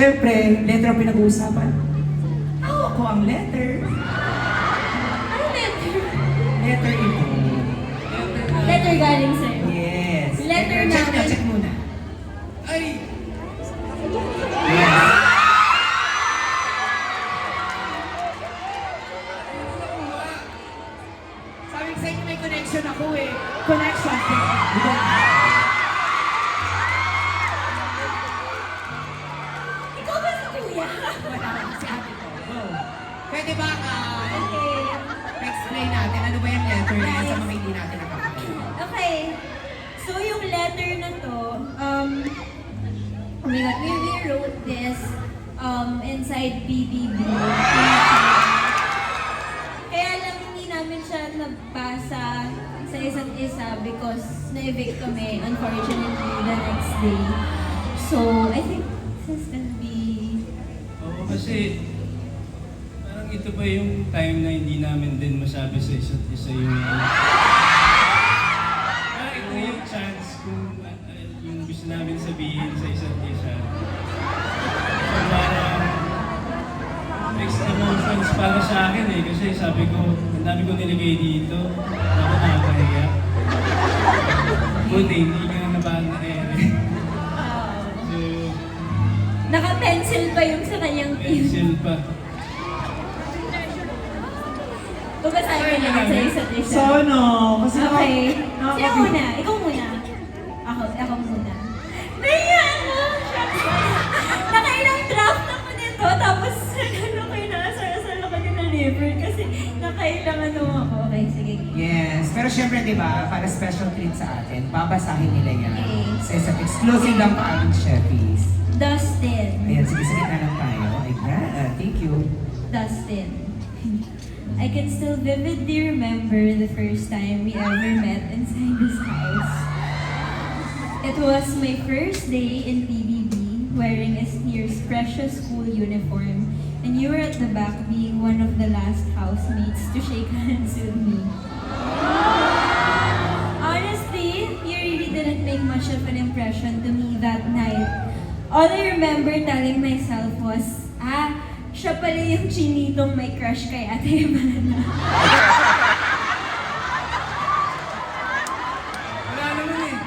Siyempre, letter ang pinag-uusapan. Hawak ko ang letter. Ano letter? Letter ito. Letter galing sa'yo. Yes. Letter check namin. check muna. Ay! Yes. Sabi ko sa inyo may connection ako eh. Connection. Ikaw ba si Kuya? Wala si ate ko. Go. Pwede ba Okay. explain natin ano ba yung letter na yan sa mga hindi natin nakakakita? Okay. So yung letter na to, oh my God, we wrote this inside BBB. Kaya lang hindi namin siya nabasa sa isa't isa because na-evict kami, unfortunately, the next day. So, I think this is gonna be... Oo, kasi parang ito pa yung time na hindi namin din masabi sa isa't isa yung... Parang ito yung chance kung yung gusto namin sabihin sa isa't isa. So parang mixed emotions para sa akin eh. Kasi sabi ko, ang dami ko nilagay dito. Ako nakakahiya. Buti, hindi nga nabaan na So, Naka-pencil pa yung sa kanyang pencil pa. Babasahin mo naman sa isa't isa. So, no. Kasi Okay. naka- Sino muna? Ikaw muna. Ako muna. Naya ako! Nakailang draft ako nito, tapos ano kayo nakasarasal ako niya na liver kasi nakailang ano ako. Okay, sige. Yes. Pero syempre, di ba, para special treat sa atin, babasahin nila yan. Okay. Sa isa't exclusive lang pa aming Sheffies. Dustin. Ayan, sige na lang tayo. Ayan, thank you. Dustin. I can still vividly remember the first time we ever met inside this house. It was my first day in PBB, wearing Esnir's precious school uniform, and you were at the back being one of the last housemates to shake hands with me. Honestly, you really didn't make much of an impression to me that night. All I remember telling myself was, siya pala yung chinitong may crush kay Ate Ivana. Wala naman eh.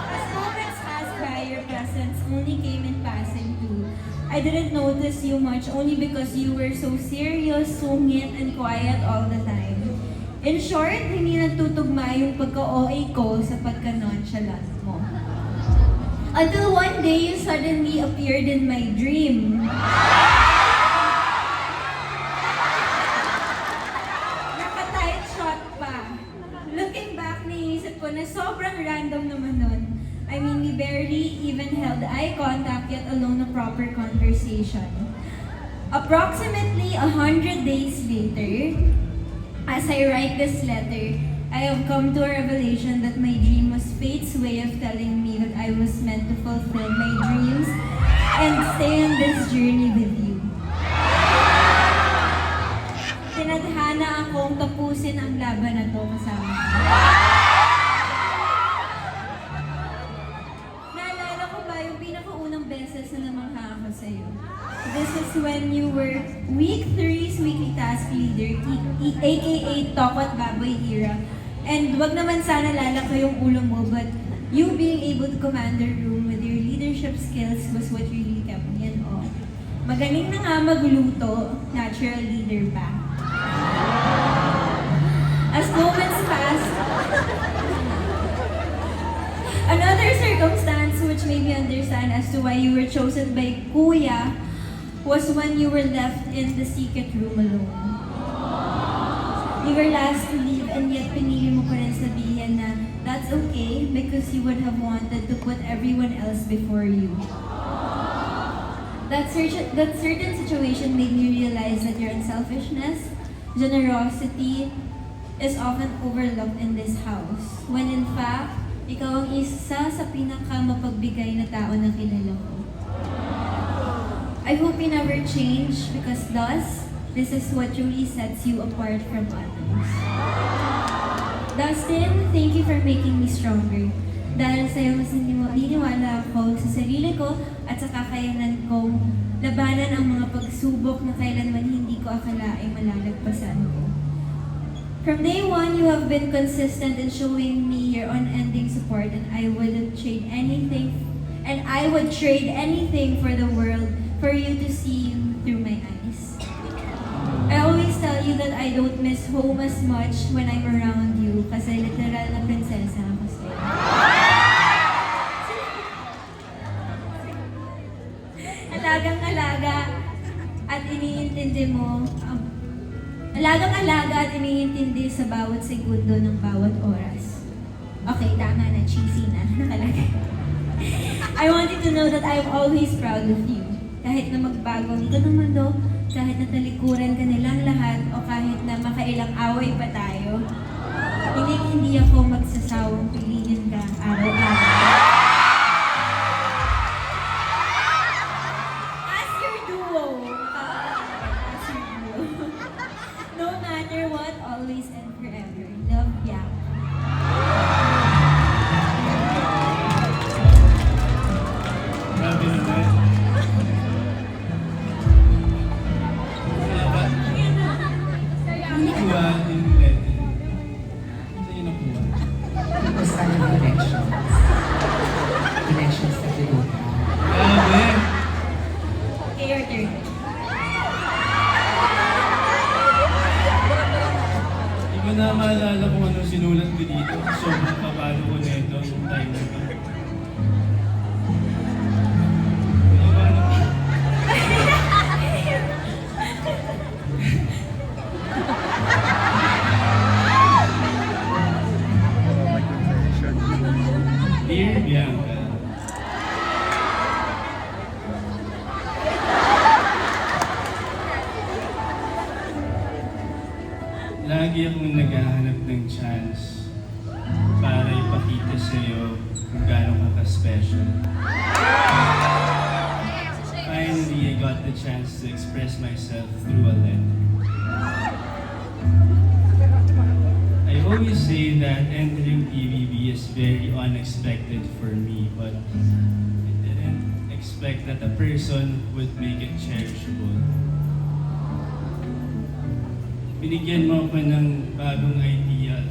As moments passed by, your presence only came in passing too. I didn't notice you much only because you were so serious, sungit, and quiet all the time. In short, hindi nagtutugma yung pagka-OA ko sa pagka-nonchalant mo. Until one day, you suddenly appeared in my dream. Naka-tight shot pa. Looking back, naisip ko na sobrang random naman nun. I mean, we barely even held eye contact yet alone a proper conversation. Approximately 100 days later, as I write this letter, I have come to a revelation that my dream was fate's way of telling me that I was meant to fulfill my dreams and stay on this journey with you. Tinadhana akong tapusin ang laban na to kasama ko. Naalala ko ba yung pinakaunang beses na namangha ako sa'yo? This is when you were Week 3's weekly task leader, aka Talk at Baboy era. And wag naman sana lalaki yung ulo mo, but you being able to command the room with your leadership skills was what really kept me in awe. Magaling na nga magluto, natural leader pa. As moments passed, another circumstance which made me understand as to why you were chosen by Kuya was when you were left in the secret room alone. You were last to leave and yet pinili mo pa rin sabihin na that's okay because you would have wanted to put everyone else before you. That certain situation made me realize that your unselfishness, generosity, is often overlooked in this house. When in fact, ikaw ang isa sa pinaka-mapagbigay na tao na kilala ko. I hope you never change because thus, this is what truly sets you apart from others. Dustin, thank you for making me stronger. Dahil sa'yo mas naniniwala ako sa sarili ko at sa kakayanan kong labanan ang mga pagsubok na kailanman hindi ko akalaing malalagpasan ko. From day one, you have been consistent in showing me your unending support, and I would trade anything for the world for you to see you through my eyes. I always tell you that I don't miss home as much when I'm around you kasi literal na prinsesa ako sa'yo. Alagang-alaga at iniintindi mo alagang-alaga at iniintindi sa bawat segundo ng bawat oras. Okay, tama na, cheesy na, nakalagay. I want you to know that I'm always proud of you. Kahit na magbago ito ng mundo, kahit na talikuran ka nilang lahat, o kahit na makailang away pa tayo, hindi ako magsasawang piliin ka araw-araw. As your duo. As your duo. No matter what, always and forever. Love, yeah. Grabe naman. Nakuha yung letter. Saan yung nakuha? Basta yung connections. Connections sa piluta. Grabe! Okay, your turn. Hindi ko na maalala kung anong sinulat ko dito. Sobrang papalo ko nito yung time na ito. Dear Bianca, lagi akong naghahanap ng chance para ipakita sa'yo kung gaano ka ka-special. Finally, I got the chance to express myself through a letter. I always say that entering PBB is very unexpected for me, but I didn't expect that a person would make it cherishable. Binigyan mo ako ng bagong idea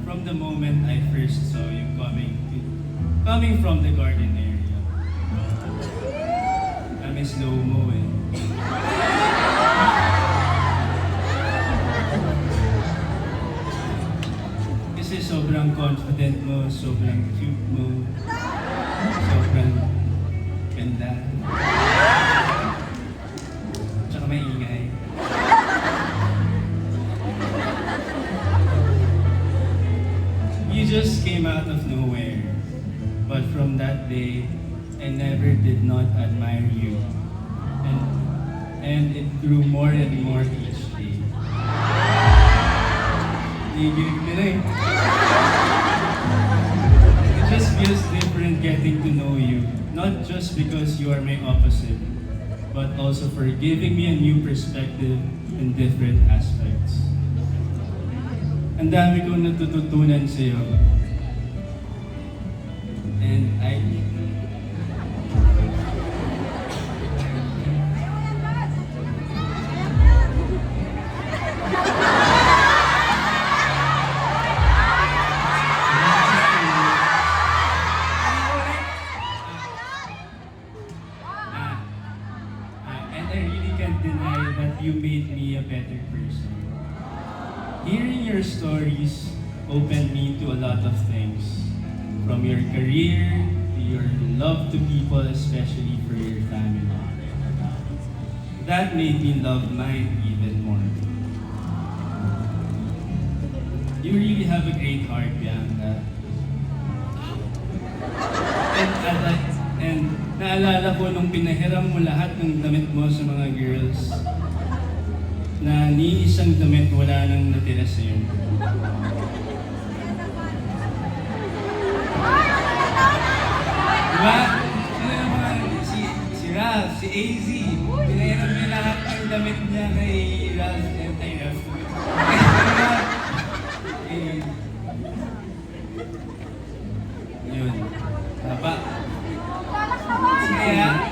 from the moment I first saw you coming from the garden area. Kami slow-mo eh. Kasi sobrang confident mo, sobrang cute mo, sobrang ganda. Tsaka may ingay. You just came out of nowhere. But from that day, I never did not admire you. And it grew more and more each day. Igilig nila eh. It just feels different getting to know you. Not just because you are my opposite, but also for giving me a new perspective in different aspects. Ang dami kong natututunan sa'yo. And and I really can't deny that you made me a better person. Hearing your stories opened me to a lot of things. From your career, to your love to people, especially for your family. That made me love mine even more. You really have a great heart, Bianca. And naalala ko nung pinahiram mo lahat ng damit mo sa mga girls, na ni isang damit wala nang natira sa'yo. Diba? Sino yung mga, si Ralph, si AZ, pinahiram niya lahat ng damit niya kay Ralph and kay Ralph. Yun. Tapa. Sige ha.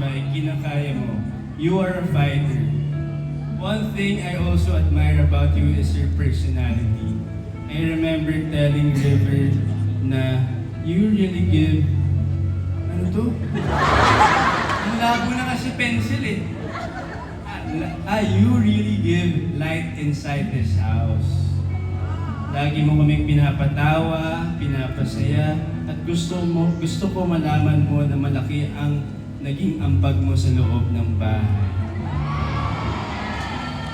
sabay, kinakaya mo. You are a fighter. One thing I also admire about you is your personality. I remember telling River na you really give... Ano to? Ang labo na kasi pencil eh. You really give light inside this house. Lagi mo kaming pinapatawa, pinapasaya, at gusto ko malaman mo na malaki ang naging ambag mo sa loob ng bahay.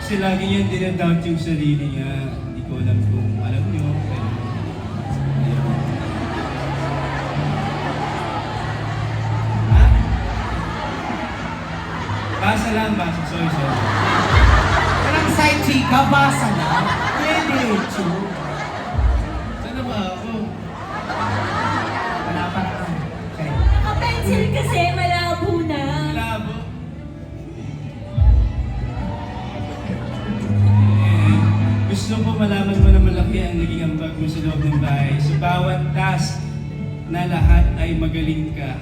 Kasi lagi niyan dinadoubt yung sarili niya. Hindi ko alam kung alam niyo. Pero, ayun. Ha? Basa lang, basa. Sorry. Walang side chika, basa na. Diretso. Saan na ba ako? Wala pa lang. Okay. Naka-pencil kasi, malabo na. Labo. Gusto ko malaman mo na malaki ang naging ambag mo sa loob ng bahay. Sa bawat task na lahat ay magaling ka.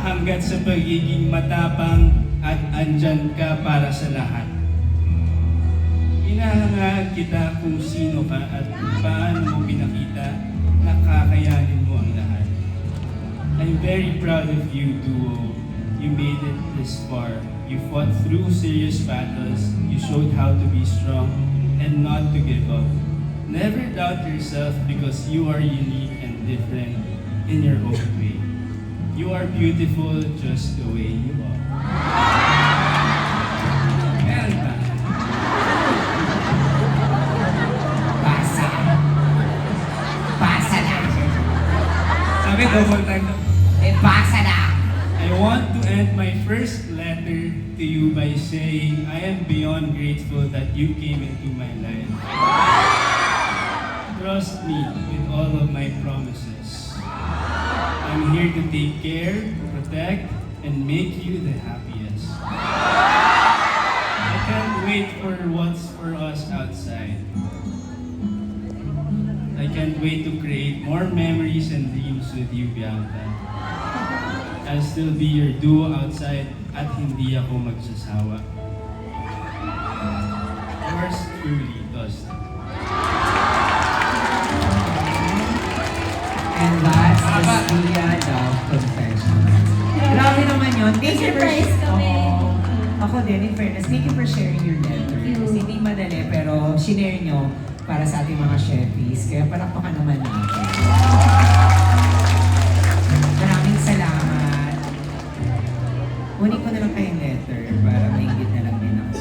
Hanggat sa pagiging matapang at andyan ka para sa lahat. Hinahangad kita kung sino ka at paano mo pinakita na kakayanin mo ang lahat. I'm very proud of you, Duo. You made it this far. You fought through serious battles. You showed how to be strong and not to give up. Never doubt yourself because you are unique and different in your own way. You are beautiful just the way you are. Meron pa. Basa. Basa na. Sabi, double time na. Basa na. I want to end my first letter to you by saying I am beyond grateful that you came into my life. Trust me with all of my promises. I'm here to take care, protect, and make you the happiest. I can't wait for what's for us outside. I can't wait to create more memories and dreams with you, Bianca. I'll still be your duo outside at hindi ako magsasawa. Yours truly, Dustin. And that's the Sia Love Confession. Grabe naman yun. Thank you for Surprise kami. Oo. Ako din, in fairness, thank you for sharing your letter. Thank you. Kasi hindi madali, pero shinare nyo para sa ating mga Sheffies. Kaya palakpakan naman natin. Maraming salamat. Kunin ko na lang kayong letter para maingit na lang din ako.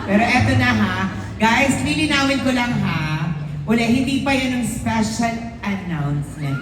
Pero eto na ha. Guys, lilinawin ko lang ha. Uli, hindi pa yan ang special announcement.